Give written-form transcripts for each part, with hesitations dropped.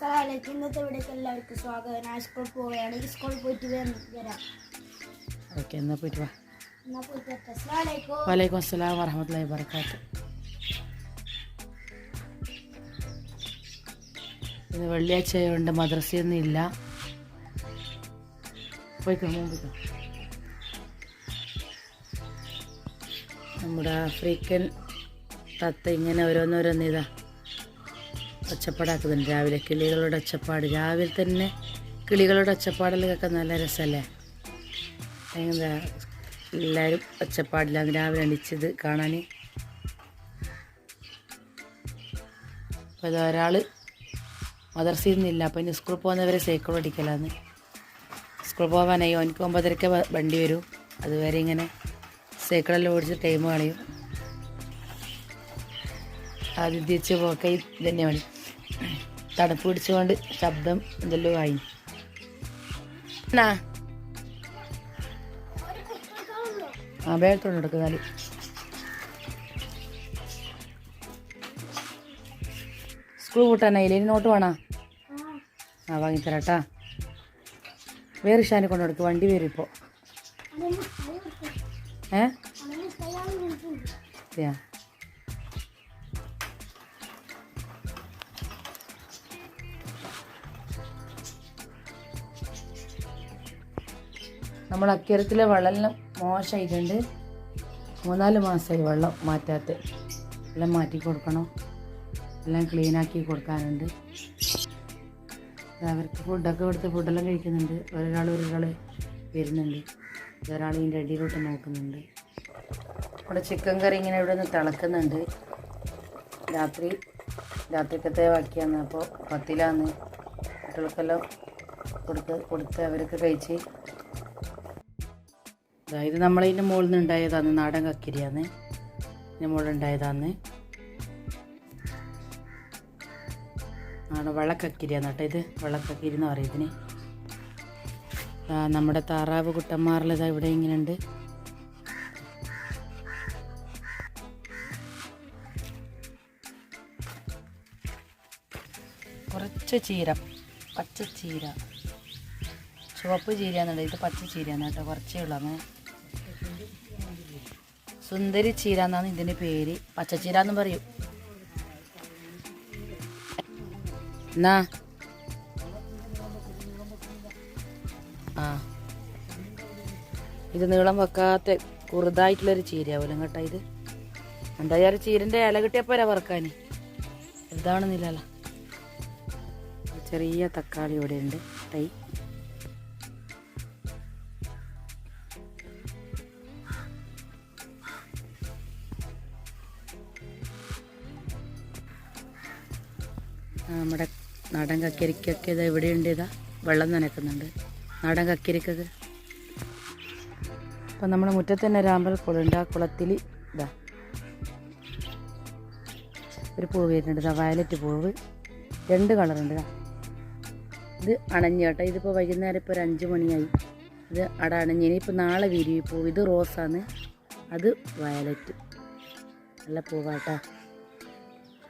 അസ്സലാമലൈക്കും. ഇന്നത്തെ വീഡിയോക്ക് എല്ലാവർക്കും സ്വാഗതം. ഞാൻ സ്കൂളിൽ പോവുകയാണ്. സ്കൂളിൽ പോയിട്ട് വരാം. ഓക്കെ, എന്നാൽ പോയിട്ട് വാ. അസ്സലാമലൈക്കും. വലൈക്കും അസ്സലാം വറഹ്മത്തുള്ളാഹി വബറകാതുഹു. ഇന്ന് വെള്ളിയാഴ്ച ആയതുകൊണ്ട് മദ്രസയൊന്നും ഇല്ല. പോയിക്കോ. നമ്മുടെ ആഫ്രിക്കൻ തത്ത ഇങ്ങനെ ഓരോന്നോരോന്ന് ഇതാ ഒച്ചപ്പാടാക്കുന്നുണ്ട്. രാവിലെ കിളികളുടെ ഒച്ചപ്പാട്, രാവിലെ തന്നെ കിളികളുടെ ഒച്ചപ്പാടലൊക്കെ നല്ല രസമല്ലേ? എന്താ എല്ലാവരും ഒച്ചപ്പാടില്ലാന്ന് രാവിലെ എണീച്ചത് കാണാൻ. അപ്പോൾ ഇത് ഒരാൾ മദർസയിൽ നിന്നില്ല, അപ്പോൾ ഇനി സ്കൂളിൽ പോകുന്നവരെ സൈക്കിൾ ഓടിക്കലാന്ന്. സ്കൂളിൽ പോകാനായി. എനിക്ക് 9:30 വണ്ടി വരും. അതുവരെ ഇങ്ങനെ സൈക്കിളെല്ലാം ഓടിച്ച് ടൈം കളയും. ആദ്യം തിരിച്ച് പോക്കെ ഇതന്നെ മതി. തണുപ്പ് പിടിച്ചുകൊണ്ട് ശബ്ദം എന്തെല്ലോ ആയി. വേഗത്തോണ്ട് എടുക്കുന്നാല്. സ്കൂൾ കൂട്ടാനായില്ലേ? ഇനി നോട്ട് വേണോ? വാങ്ങിത്തരാട്ടാ. വേറെ ഷാനെ കൊണ്ട് കൊടുക്കും. വണ്ടി വരും ഇപ്പോൾ. അതെയാ? നമ്മൾ അക്കരത്തിലെ വെള്ളം മോശമായിട്ടുണ്ട്. 3-4 മാസമായി വെള്ളം മാറ്റാത്ത. എല്ലാം മാറ്റി കൊടുക്കണം, എല്ലാം ക്ലീനാക്കി കൊടുക്കാനുണ്ട്. അവർക്ക് ഫുഡൊക്കെ കൊടുത്ത് ഫുഡെല്ലാം കഴിക്കുന്നുണ്ട്. ഒരാൾ വരുന്നുണ്ട്. ഒരാൾ ഇതിൻ്റെ അടിയിലോട്ട് നോക്കുന്നുണ്ട്. ഇവിടെ ചിക്കൻ കറി ഇങ്ങനെ ഇവിടെ നിന്ന് തിളക്കുന്നുണ്ട്. രാത്രിക്കത്തെ ബാക്കിയാണ്. അപ്പോൾ പത്തിലാന്ന് കുട്ടികൾക്കെല്ലാം കൊടുത്ത് അവരൊക്കെ കഴിച്ച്. ഇത് നമ്മളതിൻ്റെ മുകളിൽ നിന്ന് ഉണ്ടായതാണ്. നാടൻ കക്കിരിയാന്ന് ഇതിൻ്റെ മുകളിൽ ഉണ്ടായതാന്ന്. വെള്ളക്കക്കിരിയാണ് കേട്ടോ. ഇത് വെള്ളക്കക്കിരി എന്ന് പറയും ഇതിന്. നമ്മുടെ താറാവ് കുട്ടന്മാരിലിതാ ഇവിടെ ഇങ്ങനെ ഉണ്ട്. കുറച്ച് ചീര, പച്ച ചീര, ചുവപ്പ് ചീരയാന്നുണ്ട്. ഇത് പച്ച ചീരയാണ് കേട്ടോ. കുറച്ചേ ഉള്ളൂ. അങ്ങനെ സുന്ദരി ചീര എന്നാണ് ഇതിൻ്റെ പേര്. പച്ചച്ചീര എന്ന് പറയും. എന്നാ ഇത് നീളം വെക്കാത്ത കുറുതായിട്ടുള്ളൊരു ചീരയാവൂലും കേട്ടോ. ഇത് എന്തായാലും ചീരൻ്റെ ഇല കിട്ടിയപ്പോരാ വറുക്കാൻ. ഇതാണെന്നില്ലല്ലോ. ചെറിയ തക്കാളി ഇവിടെ ഉണ്ട്. തൈ നമ്മുടെ നാടൻ കക്കരിക്കൊക്കെ ഇതാ ഇവിടെ ഉണ്ട്. ഇതാ വെള്ളം നനക്കുന്നുണ്ട് നാടൻ കക്കരിക്കൊക്കെ. അപ്പം നമ്മുടെ മുറ്റത്ത് തന്നെ ഒരാമ്പൽ കുളമുണ്ട്. ആ കുളത്തിൽ ഇതാ ഒരു പൂവ് വരുന്നുണ്ട്. ഇതാ വയലറ്റ് പൂവ്. 2 കളറുണ്ട്. ഇത് അണഞ്ഞു കേട്ടോ. ഇതിപ്പോൾ വൈകുന്നേരം ഇപ്പോൾ ഒരു 5 മണിയായി. ഇത് അണഞ്ഞ്. ഇനിയിപ്പോൾ നാളെ വിരിയും ഈ പൂവ്. ഇത് റോസാണ്, അത് വയലറ്റ്. നല്ല പൂവാട്ടോ.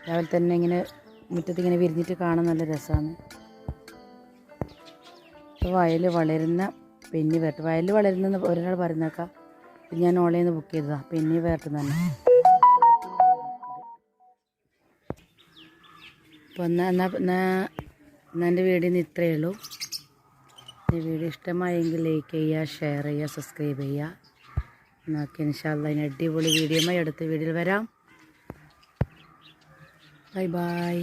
രാവിലെ തന്നെ ഇങ്ങനെ മുറ്റത്തിങ്ങനെ വിരിഞ്ഞിട്ട് കാണാൻ നല്ല രസമാണ്. വയൽ വളരുന്ന പെന്നി വരട്ട്. വയൽ വളരുന്ന ഒരാൾ പറയുന്നേക്കാം. ഞാൻ ഓൺലൈനിൽ നിന്ന് ബുക്ക് ചെയ്തതാണ്. പെന്നി വരട്ട് തന്നെ. അപ്പോൾ എന്നാൽ എൻ്റെ വീഡിയോ ഇന്ന് ഇത്രയേ ഉള്ളൂ. ഈ വീഡിയോ ഇഷ്ടമായെങ്കിൽ ലൈക്ക് ചെയ്യുക, ഷെയർ ചെയ്യുക, സബ്സ്ക്രൈബ് ചെയ്യുക. നോക്കി ഇൻഷാ അല്ലാഹ് ഇനി അടിപൊളി വീഡിയോയുമായി അടുത്ത വീഡിയോയിൽ വരാം. Bye bye.